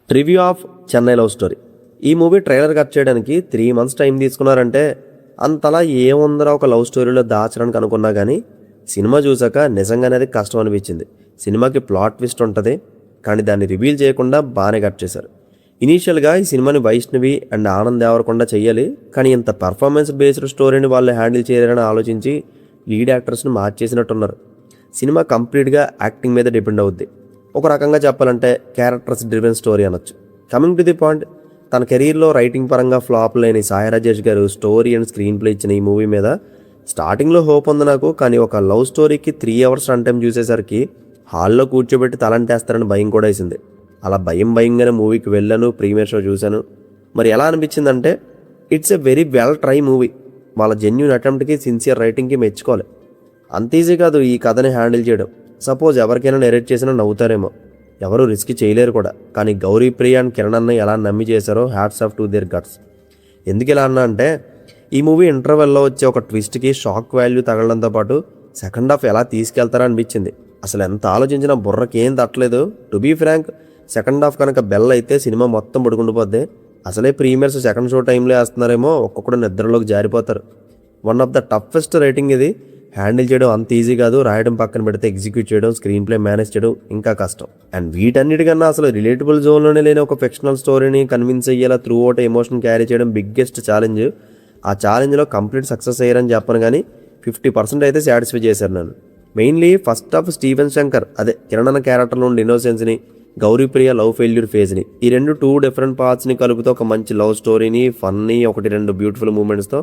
Review of Chennai love story. ఈ movie trailer cut చేయడానికి 3 months time తీసుకున్నారంటే అంతలా ఏముందరా ఒక లవ్ స్టోరీలో దాచడానికి అనుకున్నా కానీ సినిమా చూసాక నిజంగానే అది కష్టం అనిపించింది. సినిమాకి ప్లాట్ ట్విస్ట్ ఉంటుంది, కానీ దాన్ని రివీల్ చేయకుండా బాగానే కట్ చేశారు. ఇనీషియల్గా ఈ సినిమాని వైష్ణవి అండ్ ఆనంద్ దేవరకొండ చెయ్యాలి, కానీ ఇంత పర్ఫార్మెన్స్ బేస్డ్ స్టోరీని వాళ్ళు హ్యాండిల్ చేయాలని ఆలోచించి లీడ్ యాక్టర్స్ని మార్చేసినట్టున్నారు. సినిమా కంప్లీట్గా యాక్టింగ్ మీద డిపెండ్ అవుద్ది. ఒక రకంగా చెప్పాలంటే క్యారెక్టర్స్ డ్రివెన్ స్టోరీ అనొచ్చు. కమింగ్ టు ది పాయింట్, తన కెరీర్లో రైటింగ్ పరంగా ఫ్లాప్ లేని సాయి రాజేష్ గారు స్టోరీ అండ్ స్క్రీన్ ప్లే ఇచ్చిన ఈ మూవీ మీద స్టార్టింగ్లో హోప్ ఉంది నాకు. కానీ ఒక లవ్ స్టోరీకి 3 hours రన్ టైం చూసేసరికి హాల్లో కూర్చోబెట్టి తలంటేస్తారని భయం కూడా వేసింది. అలా భయంగానే మూవీకి వెళ్ళాను, ప్రీమియర్ షో చూశాను. మరి ఎలా అనిపించిందంటే it's a very well try movie. వాళ్ళ జెన్యూన్ అటెంప్ట్కి, సిన్సియర్ రైటింగ్కి మెచ్చుకోవాలి. అంత ఈజీ కాదు ఈ కథని హ్యాండిల్ చేయడం. సపోజ్ ఎవరికైనా నెరేట్ చేసినా నవ్వుతారేమో, ఎవరు రిస్క్ చేయలేరు కూడా. కానీ గౌరీ ప్రియ అండ్ కిరణ్ అన్న ఎలా నమ్మి చేశారో hats off to their guts. ఎందుకు ఇలా అన్నా అంటే ఈ మూవీ ఇంటర్వెల్లో వచ్చే ఒక ట్విస్ట్కి షాక్ వాల్యూ తగలడంతో పాటు సెకండ్ హాఫ్ ఎలా తీసుకెళ్తారో అనిపించింది. అసలు ఎంత ఆలోచించినా బుర్రకి ఏం తట్టలేదు. To be frank, second half కనుక బెల్ అయితే సినిమా మొత్తం పడుకుండిపోద్ది. అసలే ప్రీమియర్స్ సెకండ్ షో టైంలో వేస్తున్నారేమో, ఒక్కొక్కడు నిద్రలోకి జారిపోతారు. One of the toughest writing ఇది. హ్యాండిల్ చేయడం అంత ఈజీ కాదు, రాయడం పక్కన పెడితే ఎగ్జిక్యూట్ చేయడం, స్క్రీన్ ప్లే మేనేజ్ చేయడం ఇంకా కష్టం. అండ్ వీటన్నిటికన్నా అసలు రిలేటబుల్ జోన్లోనే లేని ఒక ఫిక్షనల్ స్టోరీని కన్విన్స్ అయ్యేలా త్రూ అవుట్ ఎమోషన్ క్యారీ చేయడం బిగ్గెస్ట్ ఛాలెంజ్. ఆ ఛాలెంజ్లో కంప్లీట్ సక్సెస్ అయ్యారని చెప్పను, కానీ 50% అయితే సాటిస్ఫై చేశారు నన్ను. Mainly first half Steven Shankar, అదే కిరణ్ క్యారెక్టర్లో ఉండే ఇన్నోసెన్స్ని, గౌరీ ప్రియ లవ్ ఫెయిల్యూర్ ఫేజ్ని, ఈ 2 డిఫరెంట్ పార్ట్స్ని కలుపుతూ ఒక మంచి లవ్ స్టోరీని, ఫన్నీ 1-2 బ్యూటిఫుల్ మూమెంట్స్తో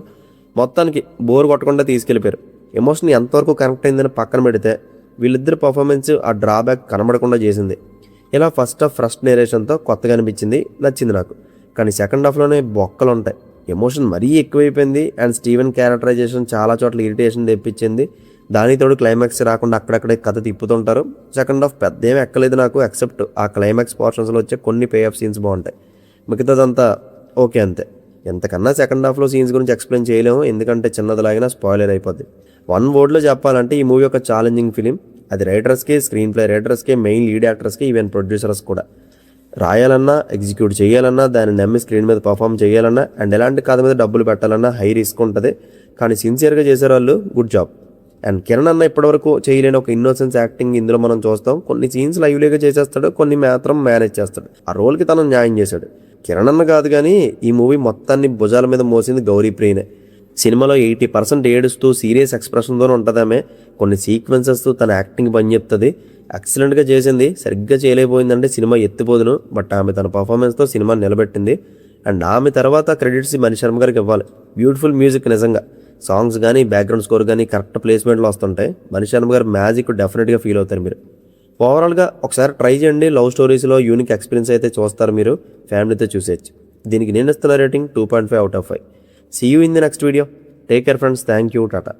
మొత్తానికి బోర్ కొట్టకుండా తీసుకెళ్ళిపోయారు. ఎమోషన్ ఎంతవరకు కనెక్ట్ అయిందని పక్కన పెడితే వీళ్ళిద్దరు పర్ఫార్మెన్స్ ఆ డ్రాబ్యాక్ కనబడకుండా చేసింది. ఇలా ఫస్ట్ హాఫ్ ఫస్ట్ నేరేషన్తో కొత్తగా అనిపించింది, నచ్చింది నాకు. కానీ సెకండ్ హాఫ్లోనే బొక్కలు ఉంటాయి. ఎమోషన్ మరీ ఎక్కువైపోయింది. అండ్ స్టీవెన్ క్యారెక్టరైజేషన్ చాలా చోట్ల ఇరిటేషన్ తెప్పించింది. దానితోడు క్లైమాక్స్ రాకుండా అక్కడక్కడే కథ తిప్పుతుంటారు. సెకండ్ హాఫ్ పెద్ద ఏం ఎక్కలేదు నాకు, ఎక్సెప్ట్ ఆ క్లైమాక్స్ పోర్షన్స్లో వచ్చే కొన్ని పే ఆఫ్ సీన్స్ బాగుంటాయి. మిగతాదంతా ఓకే అంతే. ఎంతకన్నా సెకండ్ హాఫ్లో సీన్స్ గురించి ఎక్స్ప్లెయిన్ చేయలేము, ఎందుకంటే చిన్నదిలాగినా స్పాయిలర్ అయిపోద్ది. 1 wordలో చెప్పాలంటే ఈ మూవీ ఒక ఛాలెంజింగ్ ఫిలిం. అది రైటర్స్కి, స్క్రీన్ ప్లే రైటర్స్కి, మెయిన్ లీడ్ యాక్టర్స్కి, ఈవెన్ ప్రొడ్యూసర్స్ కూడా. రాయాలన్నా, ఎగ్జిక్యూట్ చేయాలన్నా, దాన్ని నమ్మి స్క్రీన్ మీద పర్ఫామ్ చేయాలన్నా, అండ్ ఎలాంటి కథ మీద డబ్బులు పెట్టాలన్నా హై రిస్క్ ఉంటుంది. కానీ సిన్సియర్గా చేశారు వాళ్ళు, గుడ్ జాబ్. అండ్ కిరణ్ అన్న ఇప్పటివరకు చేయలేని ఒక ఇన్నోసెన్స్ యాక్టింగ్ ఇందులో మనం చూస్తాం. కొన్ని సీన్స్ లైవ్లీగా చేసేస్తాడు, కొన్ని మాత్రం మేనేజ్ చేస్తాడు. ఆ రోల్కి తను న్యాయం చేశాడు. కిరణ్ అన్న కాదు కానీ ఈ మూవీ మొత్తాన్ని భుజాల మీద మోసింది గౌరీ ప్రియనే. సినిమాలో 80% ఏడుస్తూ సీరియస్ ఎక్స్ప్రెషన్తో ఉంటుందామే. కొన్ని సీక్వెన్సెస్ తన యాక్టింగ్ పని చెప్తుంది. ఎక్సలెంట్గా చేసింది. సరిగ్గా చేయలేకపోయిందంటే సినిమా ఎత్తిపోదును, బట్ ఆమె తన పర్ఫార్మెన్స్తో సినిమా నిలబెట్టింది. అండ్ ఆమె తర్వాత క్రెడిట్స్ మణిశర్మ గారికి ఇవ్వాలి. బ్యూటిఫుల్ మ్యూజిక్, నిజంగా సాంగ్స్ కానీ బ్యాక్గ్రౌండ్ స్కోర్ కానీ కరెక్ట్ ప్లేస్మెంట్లో వస్తుంటాయి. మణిశర్మ గారు మ్యాజిక్ డెఫినెట్గా ఫీల్ అవుతారు మీరు. ఓవరాల్గా ఒకసారి ట్రై చేయండి. లవ్ స్టోరీస్లో యూనిక్ ఎక్స్పీరియన్స్ అయితే చూస్తారు మీరు, ఫ్యామిలీతో చూసేయచ్చు. దీనికి నేను ఇస్తున్న rating 2.5 out of 5. See you in the next video. Take care friends. Thank you. Tata.